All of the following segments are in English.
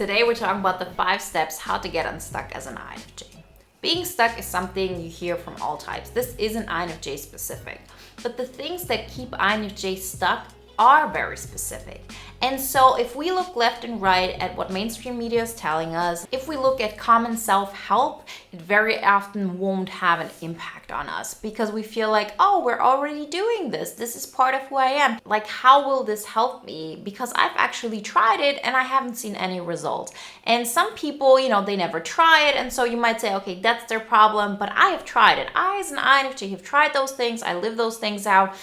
Today we're talking about the 5 steps how to get unstuck as an INFJ. Being stuck is something you hear from all types. This isn't INFJ specific, but the things that keep INFJ stuck are very specific. And so if we look left and right at what mainstream media is telling us, if we look at common self-help, it very often won't have an impact on us because we feel like, oh, we're already doing this. This is part of who I am. Like, how will this help me? Because I've actually tried it and I haven't seen any results. And some people, they never try it. And so you might say, okay, that's their problem, but I have tried it. I, as an INFJ, have tried those things. I live those things out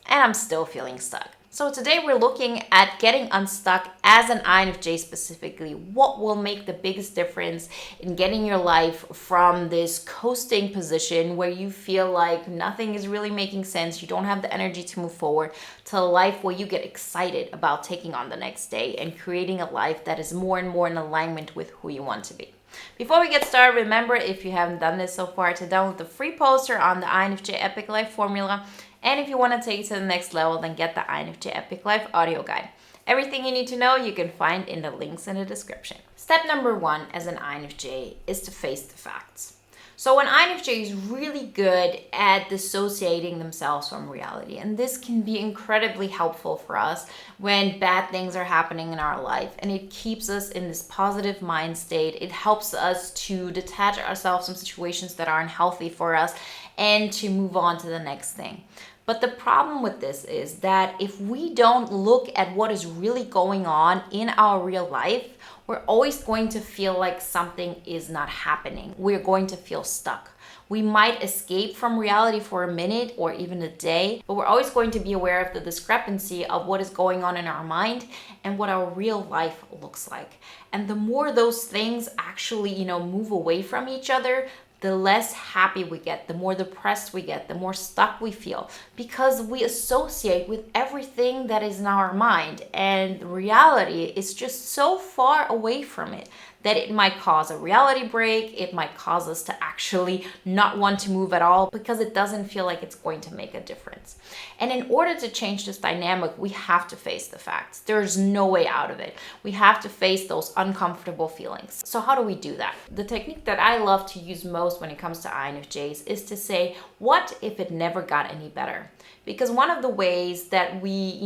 and I'm still feeling stuck. So today we're looking at getting unstuck as an INFJ specifically. What will make the biggest difference in getting your life from this coasting position where you feel like nothing is really making sense, you don't have the energy to move forward, to a life where you get excited about taking on the next day and creating a life that is more and more in alignment with who you want to be. Before we get started, remember, if you haven't done this so far, to download the free poster on the INFJ Epic Life Formula. And if you want to take it to the next level, then get the INFJ Epic Life audio guide. Everything you need to know you can find in the links in the description. Step number 1 as an INFJ is to face the facts. So an INFJ is really good at dissociating themselves from reality. And this can be incredibly helpful for us when bad things are happening in our life. And it keeps us in this positive mind state. It helps us to detach ourselves from situations that aren't healthy for us and to move on to the next thing. But the problem with this is that if we don't look at what is really going on in our real life, we're always going to feel like something is not happening. We're going to feel stuck. We might escape from reality for a minute or even a day, but we're always going to be aware of the discrepancy of what is going on in our mind and what our real life looks like. And the more those things actually, move away from each other, the less happy we get, the more depressed we get, the more stuck we feel, because we associate with everything that is in our mind, and reality is just so far away from it that it might cause a reality break. It might cause us to actually not want to move at all because it doesn't feel like it's going to make a difference. And in order to change this dynamic, we have to face the facts. There's no way out of it. We have to face those uncomfortable feelings. So how do we do that? The technique that I love to use most when it comes to INFJs is to say, what if it never got any better? Because one of the ways that we,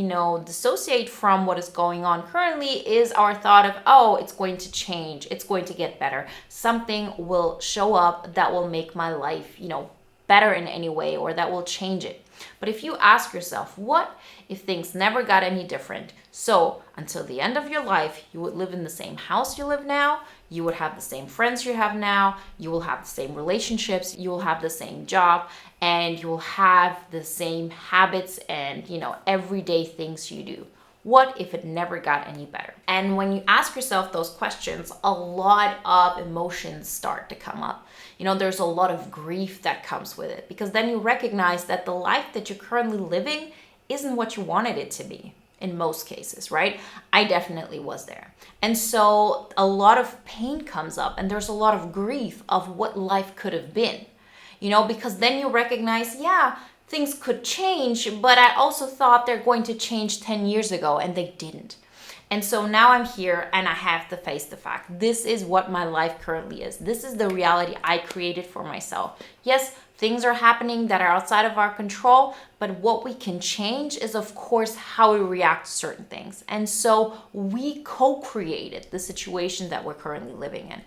dissociate from what is going on currently is our thought of, oh, it's going to change. It's going to get better. Something will show up that will make my life, better in any way, or that will change it. But if you ask yourself, what if things never got any different? So until the end of your life, you would live in the same house you live now, you would have the same friends you have now, you will have the same relationships, you will have the same job, and you will have the same habits and, everyday things you do. What if it never got any better? And when you ask yourself those questions, a lot of emotions start to come up. There's a lot of grief that comes with it, because then you recognize that the life that you're currently living isn't what you wanted it to be in most cases, right? I definitely was there. And so a lot of pain comes up, and there's a lot of grief of what life could have been, because then you recognize, yeah, things could change, but I also thought they're going to change 10 years ago and they didn't. And so now I'm here and I have to face the fact. This is what my life currently is. This is the reality I created for myself. Yes, things are happening that are outside of our control, but what we can change is, of course, how we react to certain things. And so we co-created the situation that we're currently living in.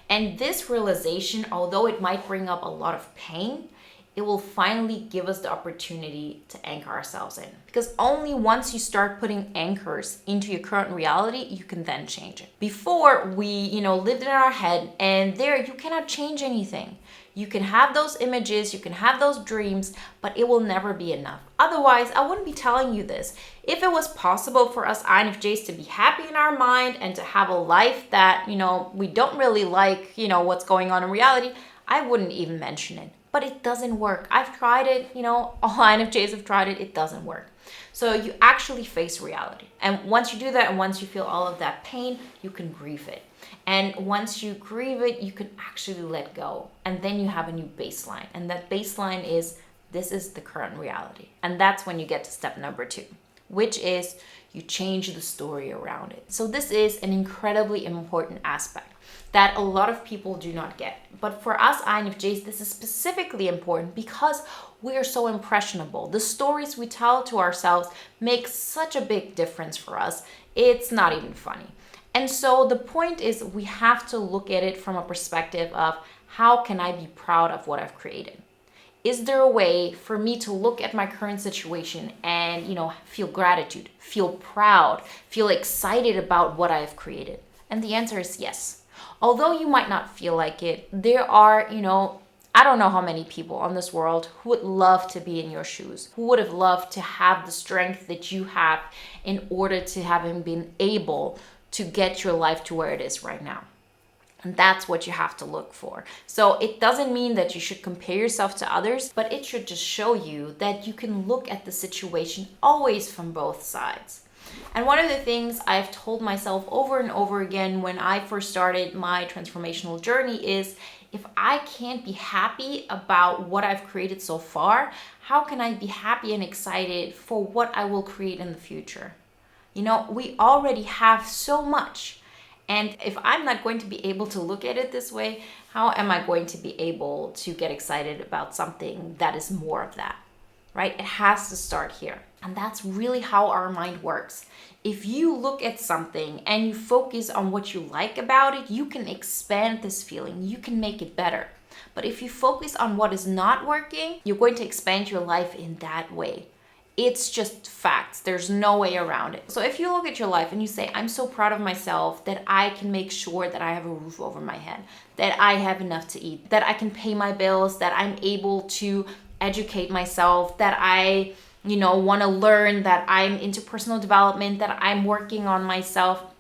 And this realization, although it might bring up a lot of pain, it will finally give us the opportunity to anchor ourselves in. Because only once you start putting anchors into your current reality, you can then change it. Before, we, lived in our head, and there you cannot change anything. You can have those images, you can have those dreams, but it will never be enough. Otherwise, I wouldn't be telling you this. If it was possible for us INFJs to be happy in our mind and to have a life that, we don't really like, what's going on in reality, I wouldn't even mention it. But it doesn't work. I've tried it, all INFJs have tried it doesn't work. So you actually face reality. And once you do that, and once you feel all of that pain, you can grieve it. And once you grieve it, you can actually let go. And then you have a new baseline. And that baseline is, this is the current reality. And that's when you get to step number 2. which is you change the story around it. So this is an incredibly important aspect that a lot of people do not get. But for us INFJs, this is specifically important because we are so impressionable. The stories we tell to ourselves make such a big difference for us. It's not even funny. And so the point is we have to look at it from a perspective of how can I be proud of what I've created? Is there a way for me to look at my current situation and, feel gratitude, feel proud, feel excited about what I have created? And the answer is yes. Although you might not feel like it, there are, I don't know how many people on this world who would love to be in your shoes, who would have loved to have the strength that you have in order to have been able to get your life to where it is right now. And that's what you have to look for. So it doesn't mean that you should compare yourself to others, but it should just show you that you can look at the situation always from both sides. And one of the things I've told myself over and over again when I first started my transformational journey is, if I can't be happy about what I've created so far, how can I be happy and excited for what I will create in the future? We already have so much. And if I'm not going to be able to look at it this way, how am I going to be able to get excited about something that is more of that, right? It has to start here. And that's really how our mind works. If you look at something and you focus on what you like about it, you can expand this feeling. You can make it better. But if you focus on what is not working, you're going to expand your life in that way. It's just facts. There's no way around it. So if you look at your life and you say, I'm so proud of myself that I can make sure that I have a roof over my head, that I have enough to eat, that I can pay my bills, that I'm able to educate myself, that I, want to learn, that I'm into personal development, that I'm working on myself.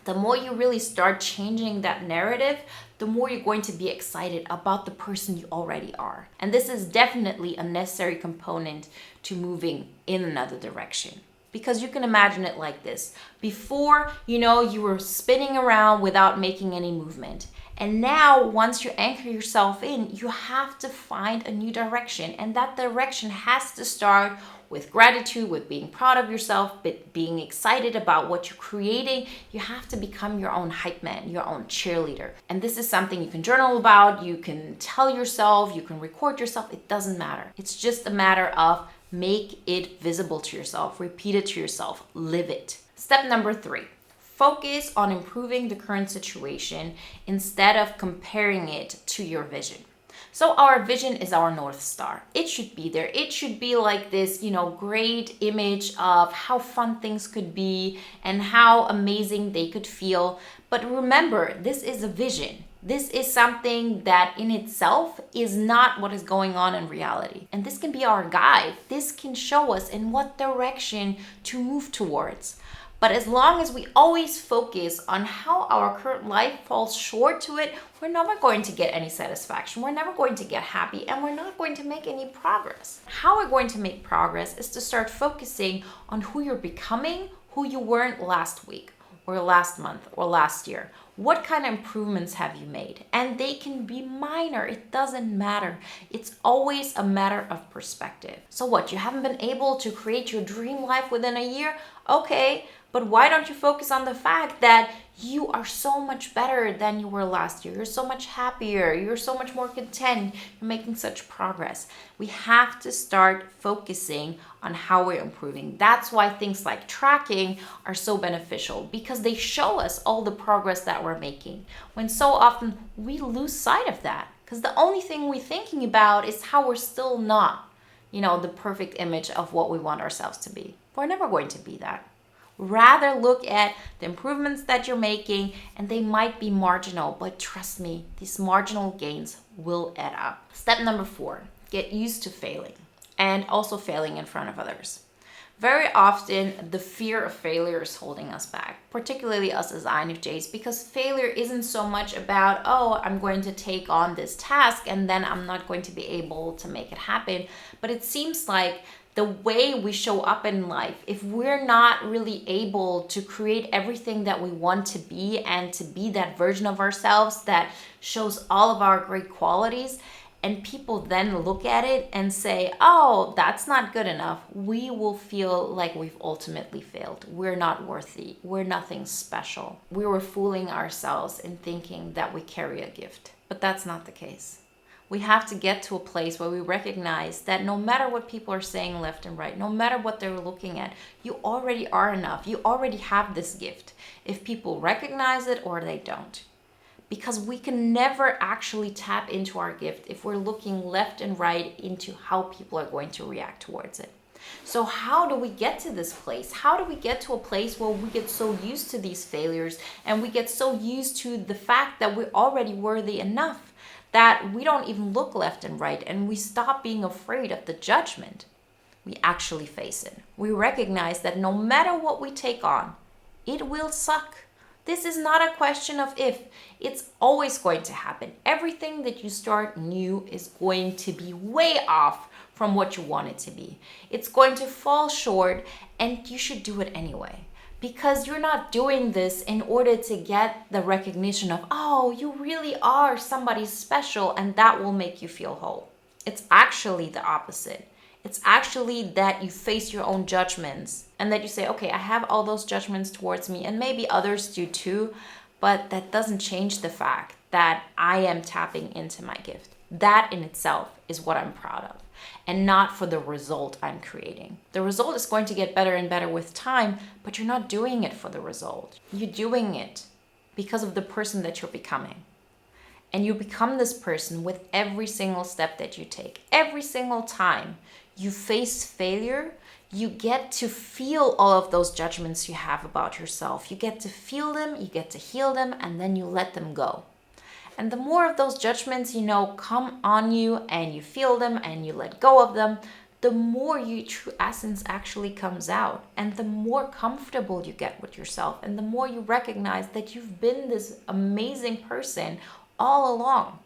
The more you really start changing that narrative, the more you're going to be excited about the person you already are. And this is definitely a necessary component to moving in another direction. Because you can imagine it like this. Before, you were spinning around without making any movement. And now, once you anchor yourself in, you have to find a new direction. And that direction has to start with gratitude, with being proud of yourself, but being excited about what you're creating. You have to become your own hype man, your own cheerleader. And this is something you can journal about, you can tell yourself, you can record yourself. It doesn't matter. It's just a matter of make it visible to yourself, repeat it to yourself, live it. Step number 3. Focus on improving the current situation instead of comparing it to your vision. So our vision is our North Star. It should be there. It should be like this, great image of how fun things could be and how amazing they could feel. But remember, this is a vision. This is something that in itself is not what is going on in reality. And this can be our guide. This can show us in what direction to move towards. But as long as we always focus on how our current life falls short to it, we're never going to get any satisfaction. We're never going to get happy, and we're not going to make any progress. How we're going to make progress is to start focusing on who you're becoming, who you weren't last week or last month or last year. What kind of improvements have you made? And they can be minor. It doesn't matter. It's always a matter of perspective. So what? You haven't been able to create your dream life within a year? Okay. But why don't you focus on the fact that you are so much better than you were last year? You're so much happier. You're so much more content. You're making such progress. We have to start focusing on how we're improving. That's why things like tracking are so beneficial, because they show us all the progress that we're making. When so often we lose sight of that, because the only thing we're thinking about is how we're still not, the perfect image of what we want ourselves to be. We're never going to be that. Rather look at the improvements that you're making, and they might be marginal, but trust me, these marginal gains will add up. Step number 4, get used to failing, and also failing in front of others. Very often, the fear of failure is holding us back, particularly us as INFJs, because failure isn't so much about, I'm going to take on this task and then I'm not going to be able to make it happen. But it seems like the way we show up in life, if we're not really able to create everything that we want to be and to be that version of ourselves that shows all of our great qualities, and people then look at it and say, oh, that's not good enough, we will feel like we've ultimately failed. We're not worthy. We're nothing special. We were fooling ourselves in thinking that we carry a gift. But that's not the case. We have to get to a place where we recognize that no matter what people are saying left and right, no matter what they're looking at, you already are enough. You already have this gift, if people recognize it or they don't. Because we can never actually tap into our gift if we're looking left and right into how people are going to react towards it. So how do we get to this place? How do we get to a place where we get so used to these failures and we get so used to the fact that we're already worthy enough that we don't even look left and right and we stop being afraid of the judgment? We actually face it. We recognize that no matter what we take on, it will suck. This is not a question of if. It's always going to happen. Everything that you start new is going to be way off from what you want it to be. It's going to fall short, and you should do it anyway. Because you're not doing this in order to get the recognition of, oh, you really are somebody special, and that will make you feel whole. It's actually the opposite. It's actually that you face your own judgments and that you say, okay, I have all those judgments towards me and maybe others do too, but that doesn't change the fact that I am tapping into my gift. That in itself is what I'm proud of, and not for the result I'm creating. The result is going to get better and better with time, but you're not doing it for the result. You're doing it because of the person that you're becoming. And you become this person with every single step that you take. Every single time you face failure, you get to feel all of those judgments you have about yourself. You get to feel them, you get to heal them, and then you let them go. And the more of those judgments, come on you and you feel them and you let go of them, the more your true essence actually comes out, and the more comfortable you get with yourself, and the more you recognize that you've been this amazing person all along.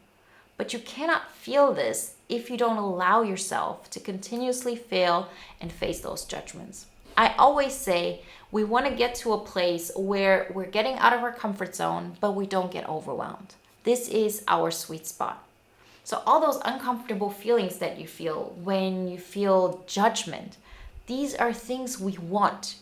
But you cannot feel this if you don't allow yourself to continuously fail and face those judgments. I always say we want to get to a place where we're getting out of our comfort zone, but we don't get overwhelmed. This is our sweet spot. So all those uncomfortable feelings that you feel when you feel judgment, these are things we want.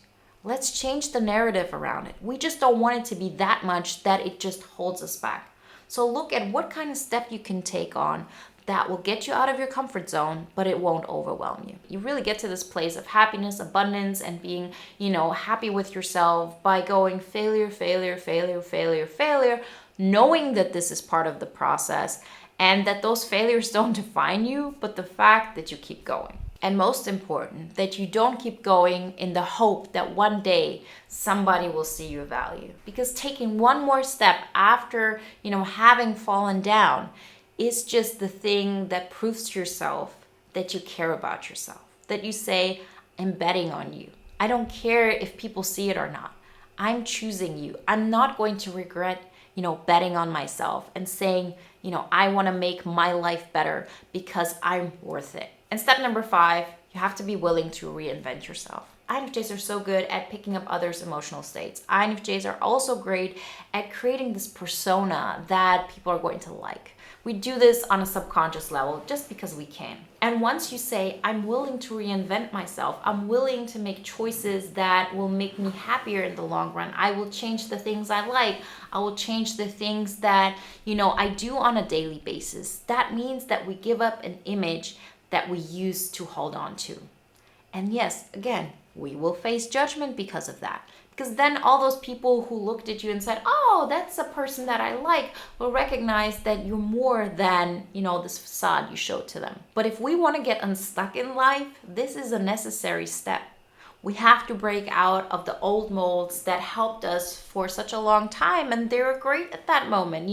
Let's change the narrative around it. We just don't want it to be that much that it just holds us back. So look at what kind of step you can take on that will get you out of your comfort zone, but it won't overwhelm you. You really get to this place of happiness, abundance, and being, happy with yourself by going failure, failure, failure, failure, failure, knowing that this is part of the process and that those failures don't define you, but the fact that you keep going. And most important, that you don't keep going in the hope that one day somebody will see your value. Because taking one more step after, having fallen down is just the thing that proves to yourself that you care about yourself. That you say, I'm betting on you. I don't care if people see it or not. I'm choosing you. I'm not going to regret, betting on myself and saying, I want to make my life better because I'm worth it. And step number 5, you have to be willing to reinvent yourself. INFJs are so good at picking up others' emotional states. INFJs are also great at creating this persona that people are going to like. We do this on a subconscious level just because we can. And once you say, I'm willing to reinvent myself, I'm willing to make choices that will make me happier in the long run, I will change the things I like, I will change the things that, I do on a daily basis. That means that we give up an image that we used to hold on to. And yes, again, we will face judgment because of that. Because then all those people who looked at you and said, oh, that's a person that I like, will recognize that you're more than, this facade you showed to them. But if we want to get unstuck in life, this is a necessary step. We have to break out of the old molds that helped us for such a long time, and they were great at that moment.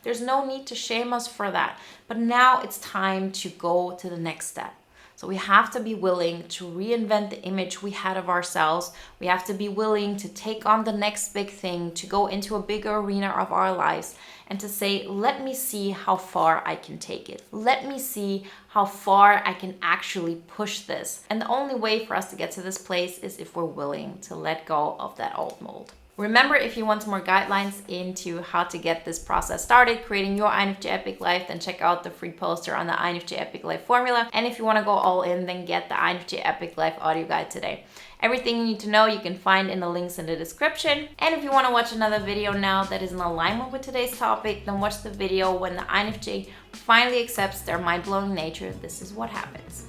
There's no need to shame us for that. But now it's time to go to the next step. So we have to be willing to reinvent the image we had of ourselves. We have to be willing to take on the next big thing, to go into a bigger arena of our lives and to say, let me see how far I can take it. Let me see how far I can actually push this. And the only way for us to get to this place is if we're willing to let go of that old mold. Remember, if you want some more guidelines into how to get this process started, creating your INFJ Epic Life, then check out the free poster on the INFJ Epic Life formula. And if you want to go all in, then get the INFJ Epic Life audio guide today. Everything you need to know you can find in the links in the description. And if you want to watch another video now that is in alignment with today's topic, then watch the video when the INFJ finally accepts their mind-blowing nature. This is what happens.